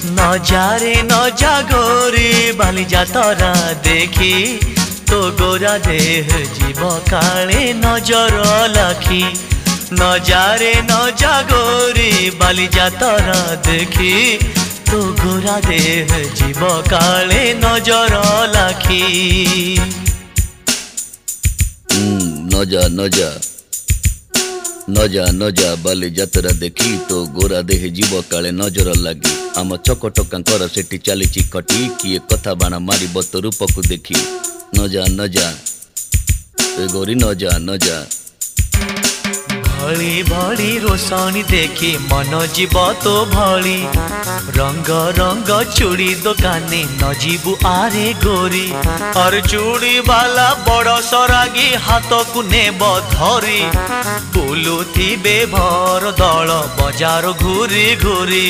नजारे नजा गोरी बाली जातरा देखी तो गोरा देह जीव काले नजर लाखी। नजारे नजा गोरी बाली जातरा देखी तो गोरा देह जीव काले नजर लाखी। नजा नजा नजा नजा बाली जातरा देखी तो गोरा देह जीव काले नजर लगी। आम चकटकांकर सेठी चली खटी किए कथा बाण मार तो रूप को देखी। नजा नजा गोरी नजा नजा भली भली रोशनी देखी मन जीव तो भली। रंग रंग चूड़ी दुकानी न जीवु आरे गोरी। और चूड़ी वाला बड़ सरागी हाथ को नेब धरी। बुलुथिबे भर दल बजार घूरी घूरी।